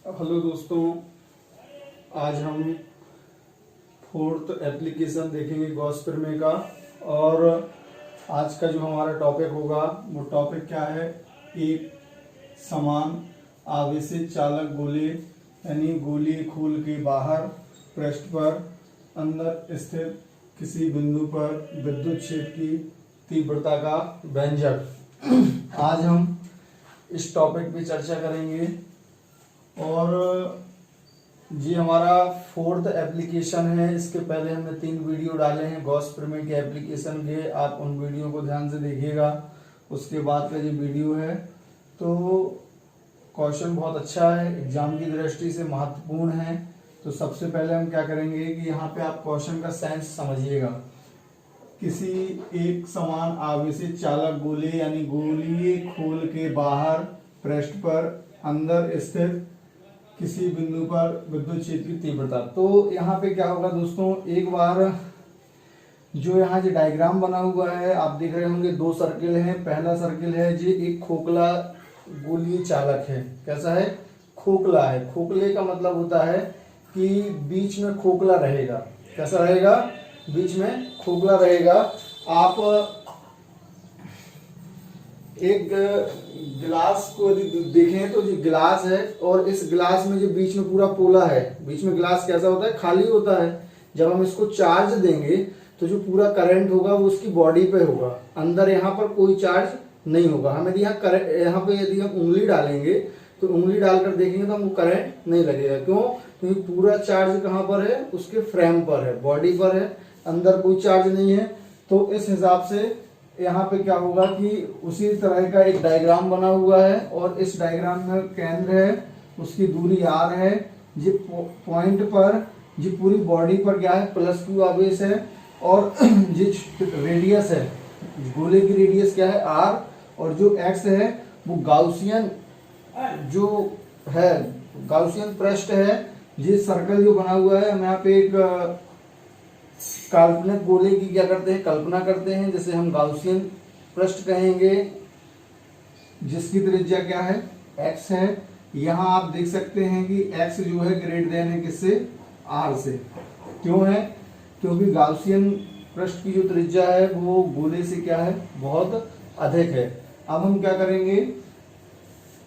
Hello दोस्तों, आज हम फोर्थ एप्लीकेशन देखेंगे गॉस प्रमेय का। और आज का जो हमारा टॉपिक होगा वो टॉपिक क्या है, एक समान आवेशित चालक गोले यानी गोली खोल के बाहर पृष्ठ पर अंदर स्थित किसी बिंदु पर विद्युत क्षेत्र की तीव्रता का व्यंजक। आज हम इस टॉपिक पे चर्चा करेंगे। और ये हमारा फोर्थ एप्लीकेशन है। इसके पहले हमने 3 वीडियो डाले हैं गॉस प्रमेय के एप्लीकेशन के, आप उन वीडियो को ध्यान से देखिएगा। उसके बाद का ये वीडियो है। तो क्वेश्चन बहुत अच्छा है, एग्जाम की दृष्टि से महत्वपूर्ण है। तो सबसे पहले हम क्या करेंगे कि यहाँ पे आप क्वेश्चन का सेंस समझिएगा। किसी एक समान आवेशित चालक गोले यानी गोली खोल के बाहर पृष्ठ पर अंदर स्थित किसी बिंदु पर विद्युत क्षेत्र की तीव्रता। तो यहाँ पे क्या होगा दोस्तों, एक बार जो यहाँ जो डायग्राम बना हुआ है आप देख रहे होंगे, 2 सर्किल हैं। पहला सर्किल है जी एक खोखला गोलीय चालक है। कैसा है? खोखला है। खोखले का मतलब होता है कि बीच में खोखला रहेगा। कैसा रहेगा? बीच में खोखला रहेगा। आप एक गिलास को यदि देखें तो जो गिलास है और इस गिलास में जो बीच में पूरा पोला है, बीच में गिलास कैसा होता है? खाली होता है। जब हम इसको चार्ज देंगे तो जो पूरा करंट होगा वो उसकी बॉडी पे होगा, अंदर यहाँ पर कोई चार्ज नहीं होगा। हम यदि यहाँ पे यदि हम उंगली डालेंगे तो उंगली डालकर देखेंगे तो हमको करंट नहीं लगेगा। क्यों? क्योंकि पूरा चार्ज कहाँ पर है? उसके फ्रेम पर है, बॉडी पर है, अंदर कोई चार्ज नहीं है। तो इस हिसाब से यहाँ पे क्या होगा कि उसी तरह का एक डायग्राम बना हुआ है और इस डायग्राम में केंद्र है, उसकी दूरी r है। ये पॉइंट पर जी पूरी बॉडी पर क्या है? +q आवेश है। और ये रेडियस है, गोले की रेडियस क्या है? r। और जो x है वो गाउसियन जो है, गाउसियन पृष्ठ है। ये सर्कल जो बना हुआ है, हम यहाँ पे एक काल्पनिक गोले की क्या करते हैं? कल्पना करते हैं, जैसे हम गाउसियन पृष्ठ कहेंगे, जिसकी त्रिज्या क्या है? x है। यहाँ आप देख सकते हैं कि x जो है ग्रेटर देन है किससे? r से। क्यों है? क्योंकि गाउसियन पृष्ठ की जो त्रिज्या है वो गोले से क्या है? बहुत अधिक है। अब हम क्या करेंगे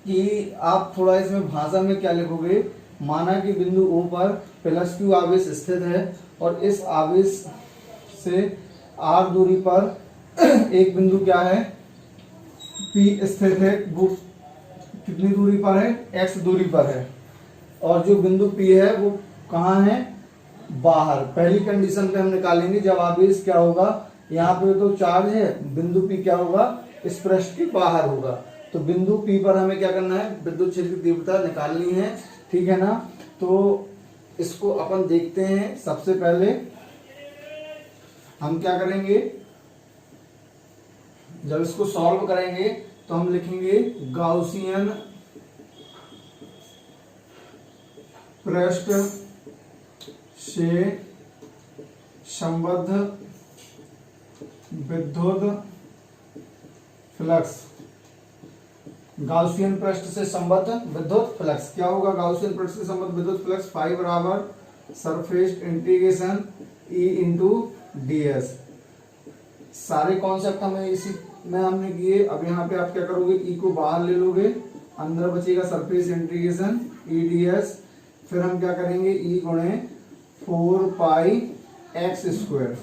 कि आप थोड़ा इसमें भाषा में क्या लिखोगे, माना कि बिंदु O पर +q आवेश स्थित है और इस आवेश से r दूरी पर एक बिंदु क्या है? P स्थित है। वो कितनी दूरी पर है? x दूरी पर है। और जो बिंदु P है वो कहाँ है? बाहर। पहली कंडीशन पे हम निकालेंगे जब आवेश क्या होगा, यहाँ पे तो चार्ज है, बिंदु P क्या होगा? इस पृष्ठ के बाहर होगा। तो बिंदु P पर हमें क्या करना है? विद्युत क्षेत्र की तीव्रता निकालनी है। ठीक है ना? तो इसको अपन देखते हैं। सबसे पहले हम क्या करेंगे, जब इसको सॉल्व करेंगे तो हम लिखेंगे गाउसियन पृष्ठ से संबद्ध विद्युत फ्लक्स। गाउसियन पृष्ठ से संबद्ध विद्युत फ्लक्स क्या होगा? गाउसियन पृष्ठ से संबद्ध विद्युत फ्लक्स फाई बराबर surface integration E into ds। सारे कॉन्सेप्ट हमें इसी में हमने किए। अब यहाँ पे आप क्या करोगे? E को बाहर ले लोगे, अंदर बचेगा सरफेस इंटीग्रेशन E ds। फिर हम क्या करेंगे? E गुणे 4 पाई x स्क्वायर।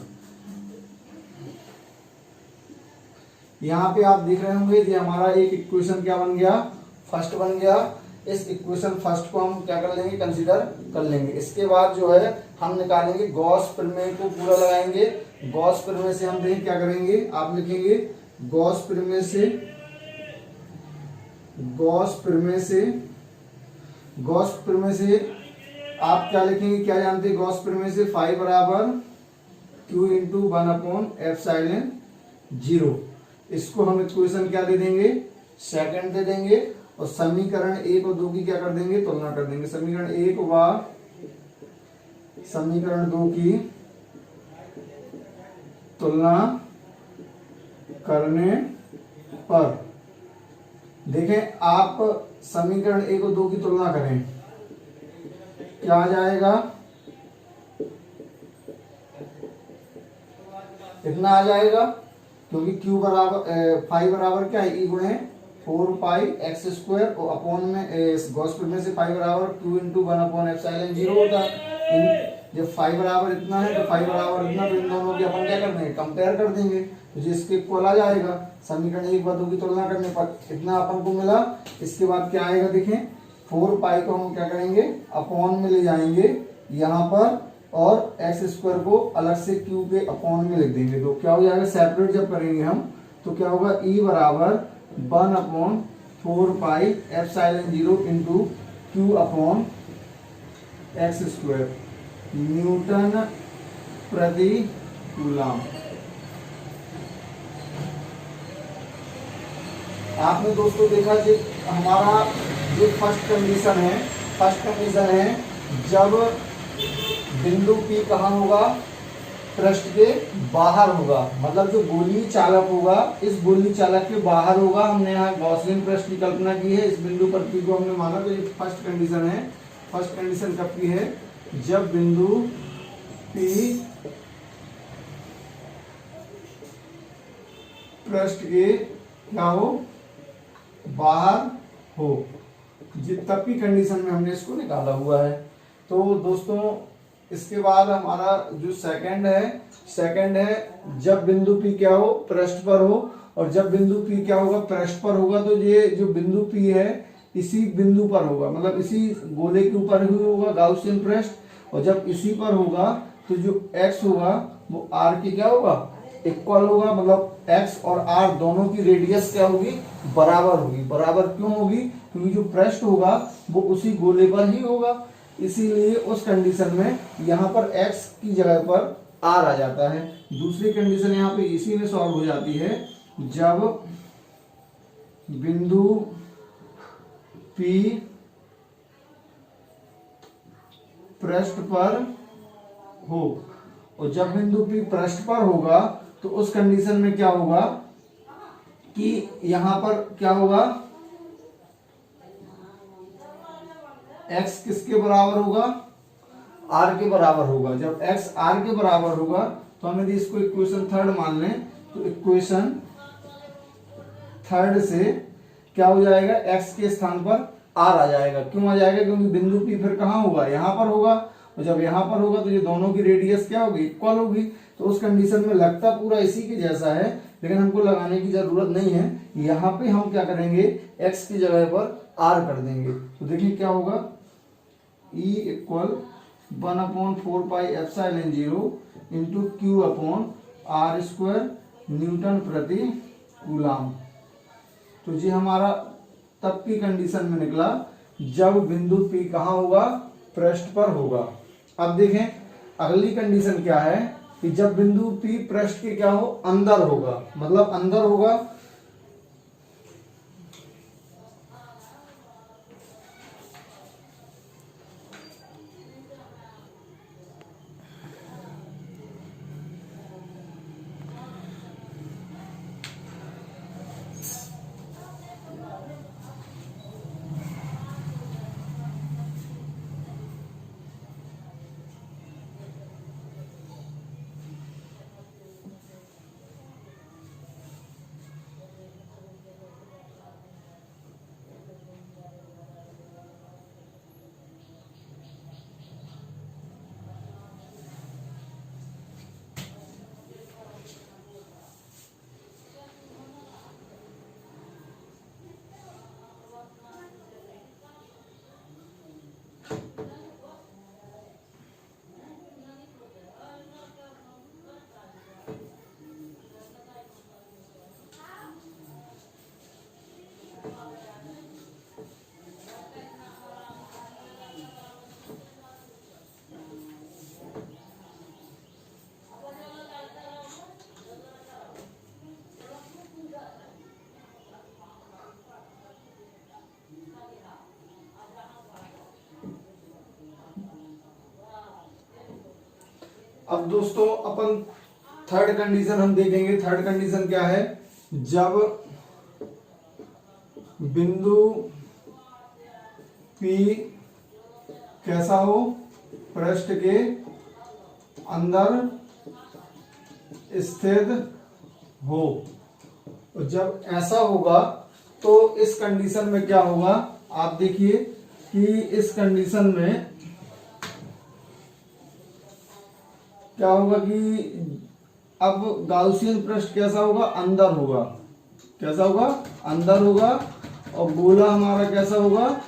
यहाँ पे आप देख रहे होंगे ये हमारा एक इक्वेशन क्या बन गया? फर्स्ट बन गया। इस इक्वेशन फर्स्ट को हम क्या कर लेंगे? कंसीडर कर लेंगे। इसके बाद जो है हम निकालेंगे गॉस प्रमेय को पूरा लगाएंगे। गॉस प्रमेय से हम देखें क्या करेंगे, आप लिखेंगे गॉस प्रमेय से, गॉस प्रमेय से, गॉस प्रमेय से आप क्या लिखेंगे? क्या जानते हैं गॉस प्रमेय से? फाई बराबर q इंटू 1/ε0। इसको हम इक्वेशन क्या दे देंगे? सेकंड दे देंगे। और समीकरण 1 और 2 की क्या कर देंगे? तुलना कर देंगे। समीकरण 1 व समीकरण 2 की तुलना करने पर देखें, आप समीकरण 1 और 2 की तुलना करें क्या आ जाएगा, इतना आ जाएगा, क्योंकि Q बराबर फाई बराबर क्या है, ई गुणे 4π x² और अपॉन में गॉस में से फाई बराबर Q इंटू 1/ε0 होता है। जब फाई बराबर इतना है तो फाई बराबर इतना, तो इन दोनों की अपन क्या कर देंगे, कंपेयर कर देंगे, तो जिसके इक्वल आ जाएगा। समीकरण एक बातों की तुलना करने पर इतना अपन को मिला। इसके बाद क्या आएगा देखें, 4π को हम क्या करेंगे, अपॉन में ले जाएंगे यहाँ पर, और x² को अलग से Q के अपॉन में लिख देंगे। तो क्या हो जाएगा, सेपरेट जब करेंगे हम तो क्या होगा, E बराबर 1/4πε0 into Q upon x², newton प्रति कूलम। आपने दोस्तों देखा कि हमारा जो फर्स्ट कंडीशन है जब बिंदु P कहाँ होगा, पृष्ठ के बाहर होगा, मतलब जो गोलीय चालक होगा इस गोलीय चालक के बाहर होगा। हमने यहाँ गॉसलिन पृष्ठ की कल्पना की है, इस बिंदु पर P को हमने माना, तो ये फर्स्ट कंडीशन है। फर्स्ट कंडीशन कब की है, जब बिंदु P पृष्ठ के क्या हो, बाहर हो, तब की कंडीशन में हमने इसको निकाला हुआ है। तो दोस्तों इसके बाद हमारा जो सेकंड है जब बिंदु P क्या हो, पृष्ठ पर हो, और जब बिंदु P क्या होगा, पृष्ठ पर होगा, तो ये जो बिंदु P है इसी बिंदु पर होगा, मतलब इसी गोले के ऊपर ही होगा गाउसियन पृष्ठ, और जब इसी पर होगा तो जो x होगा वो r की क्या होगा, इक्वल होगा, मतलब x और r दोनों की रेडियस क्या होगी, बराबर होगी। बराबर क्यों होगी, क्योंकि जो पृष्ठ होगा वो उसी गोले पर ही होगा, इसीलिए उस कंडीशन में यहाँ पर x की जगह पर r आ जाता है। दूसरी कंडीशन यहाँ पे इसी में सॉल्व हो जाती है, जब बिंदु P पृष्ठ पर हो, और जब बिंदु P पृष्ठ पर होगा तो उस कंडीशन में क्या होगा कि यहां पर क्या होगा, x किसके बराबर होगा, r के बराबर होगा। जब x r के बराबर होगा तो हम यदि इसको इक्वेशन थर्ड मान लें तो इक्वेशन थर्ड से क्या हो जाएगा, x के स्थान पर r आ जाएगा। क्यों आ जाएगा, क्योंकि बिंदु P फिर कहाँ होगा, यहाँ पर होगा, और जब यहाँ पर होगा तो ये दोनों की रेडियस क्या होगी, इक्वल होगी। तो उस कंडीशन में लगता पूरा इसी के जैसा है, लेकिन हमको लगाने की जरूरत नहीं है। यहाँ पे हम क्या करेंगे, x की जगह पर r कर देंगे। तो देखिए क्या होगा, E equal 1/4πε0 into Q upon r² newton प्रति कूलम। तो ये हमारा तब की कंडीशन में निकला जब बिंदु P कहाँ होगा, पृष्ठ पर होगा। अब देखें अगली कंडीशन क्या है कि जब बिंदु P पृष्ठ के क्या हो, अंदर होगा, मतलब अंदर होगा। अब दोस्तों अपन थर्ड कंडीशन हम देखेंगे। थर्ड कंडीशन क्या है, जब बिंदु P कैसा हो, पृष्ठ के अंदर स्थित हो। और जब ऐसा होगा तो इस कंडीशन में क्या होगा, आप देखिए कि इस कंडीशन में क्या होगा कि अब गाउसियन पृष्ठ कैसा होगा, अंदर होगा। कैसा होगा, अंदर होगा। और गोला हमारा कैसा होगा,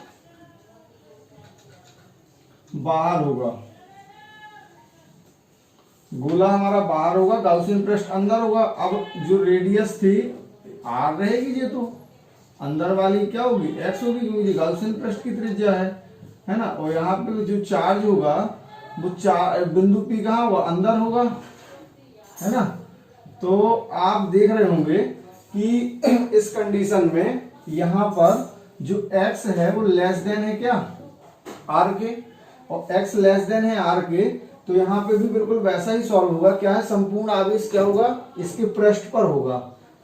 बाहर होगा। गोला हमारा बाहर होगा, गाउसियन पृष्ठ अंदर होगा। अब जो रेडियस थी आर रहेगी, ये तो अंदर वाली क्या होगी, एक्स होगी, क्योंकि ये गाउसियन पृष्ठ की त्रिज्या है ना। और यहाँ पे जो चार्ज होगा वो बिंदु पी कहाँ होगा, अंदर होगा, है ना। तो आप देख रहे होंगे कि इस कंडीशन में यहां पर जो x है वो लेस देन है क्या, r के, और x लेस देन है r के। तो यहां पे भी बिल्कुल वैसा ही सॉल्व होगा। क्या है, संपूर्ण आवेश क्या होगा, इसके पृष्ठ पर होगा,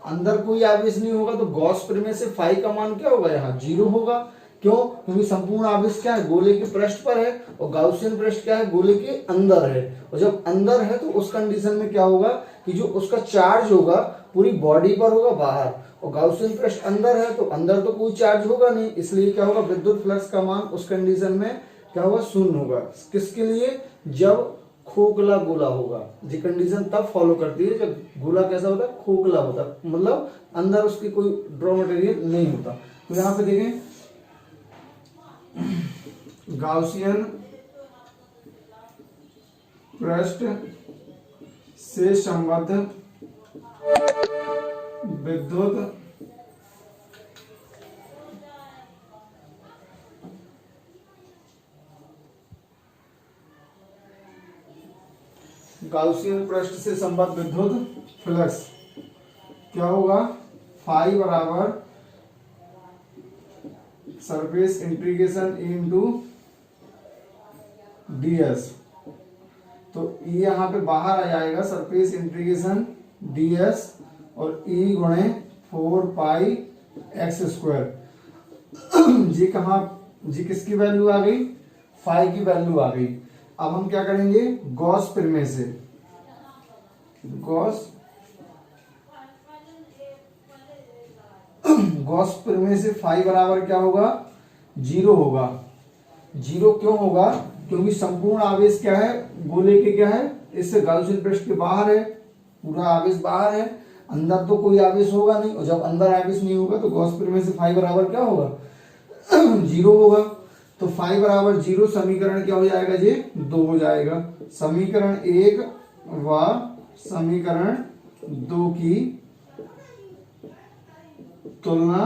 अंदर कोई आवेश नहीं होगा। तो गॉस प्रमेय से फाई का मान क्या होगा, यहाँ 0 होगा। क्यों, क्योंकि संपूर्ण आवेश क्या है, गोले के पृष्ठ पर है, और गाउसियन पृष्ठ क्या है, गोले के अंदर है। और जब अंदर है तो उस कंडीशन में क्या होगा कि जो उसका चार्ज होगा पूरी बॉडी पर होगा, बाहर। और गाउसियन पृष्ठ अंदर है तो अंदर तो कोई चार्ज होगा नहीं, इसलिए क्या होगा, विद्युत फ्लक्स का मान उस कंडीशन में क्या होगा, शून्य होगा। किसके लिए, जब खोखला गोला होगा। ये कंडीशन तब फॉलो करती है जब गोला कैसा होता है, खोखला होता है, मतलब अंदर उसकी कोई ड्रॉ मटेरियल नहीं होता। तो यहाँ पे देखें, गाउसियन पृष्ठ से संबद्ध विद्युत गाउसियन पृष्ठ से संबद्ध विद्युत फ्लक्स क्या होगा, फाई बराबर सरफेस इंटीग्रेशन इनटू ds। तो E यहाँ पे बाहर आ जाएगा, सरफेस इंटीग्रेशन ds और E गुणे 4 पाई एक्स स्क्वायर। जी कहाँ, जी किसकी वैल्यू आ गई, फाई की वैल्यू आ गई। अब हम क्या करेंगे, गॉस प्रमेय से, गॉस प्रमेय से फाई बराबर क्या होगा, 0 होगा। 0 क्यों होगा, क्योंकि संपूर्ण आवेश क्या है, गोले के क्या है, इससे गाउसियन पृष्ठ के बाहर है, पूरा आवेश बाहर है, अंदर तो कोई आवेश होगा नहीं। और जब अंदर आवेश नहीं होगा तो गॉस प्रमेय से फाई बराबर क्या होगा, 0 होगा। तो फाई बराबर 0 समीकरण क्या हो जाएगा, ये 2 हो जाएगा। समीकरण 1 व समीकरण 2 की तुलना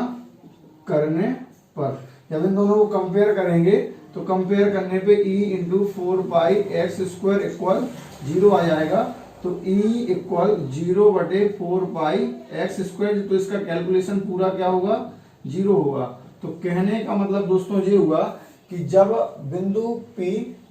करने पर, जब इन दोनों को कंपेयर करेंगे तो कंपेयर करने पे E इंटू 4 पाई एक्स स्क्वायर इक्वल 0 आ जाएगा। तो E इक्वल 0 बटे 4 पाई एक्स स्क्वायर। तो इसका कैलकुलेशन पूरा क्या होगा, 0 होगा। तो कहने का मतलब दोस्तों ये हुआ कि जब बिंदु P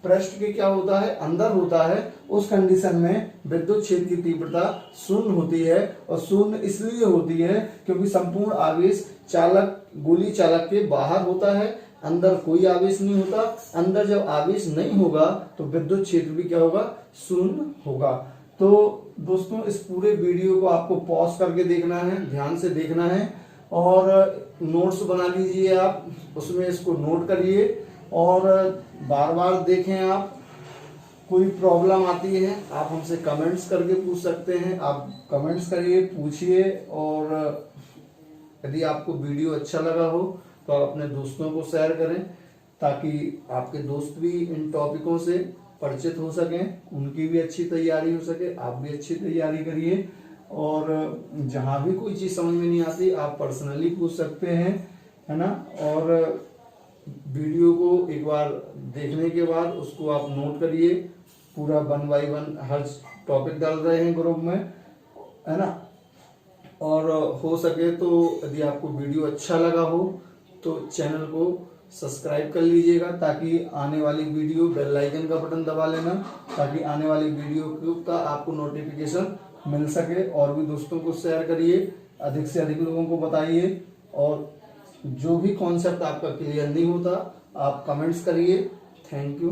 पृष्ठ के क्या होता है, अंदर होता है, उस कंडीशन में विद्युत क्षेत्र की तीव्रता शून्य होती है। और शून्य इसलिए होती है क्योंकि संपूर्ण आवेश चालक, गोली चालक के बाहर होता है, अंदर कोई आवेश नहीं होता। अंदर जब आवेश नहीं होगा तो विद्युत क्षेत्र भी क्या होगा, शून्य होगा। तो दोस्तों इस पूरे वीडियो को आपको पॉज करके देखना है, ध्यान से देखना है, और नोट्स बना लीजिए आप, उसमें इसको नोट करिए और बार बार देखें आप। कोई प्रॉब्लम आती है आप हमसे कमेंट्स करके पूछ सकते हैं, आप कमेंट्स करिए, पूछिए। और यदि आपको वीडियो अच्छा लगा हो तो आप अपने दोस्तों को शेयर करें, ताकि आपके दोस्त भी इन टॉपिकों से परिचित हो सकें, उनकी भी अच्छी तैयारी हो सके, आप भी अच्छी तैयारी करिए। और जहाँ भी कोई चीज़ समझ में नहीं आती आप पर्सनली पूछ सकते हैं, है ना। और वीडियो को एक बार देखने के बाद उसको आप नोट करिए, पूरा 1 बाय 1 हर टॉपिक डाल रहे हैं ग्रुप में, है ना। और हो सके तो यदि आपको वीडियो अच्छा लगा हो तो चैनल को सब्सक्राइब कर लीजिएगा, ताकि आने वाली वीडियो, बेल आइकन का बटन दबा लेना, ताकि आने वाली वीडियो का आपको नोटिफिकेशन मिल सके। और भी दोस्तों को शेयर करिए, अधिक से अधिक लोगों को बताइए। और जो भी कॉन्सेप्ट आपका क्लियर नहीं होता आप कमेंट्स करिए। Thank you.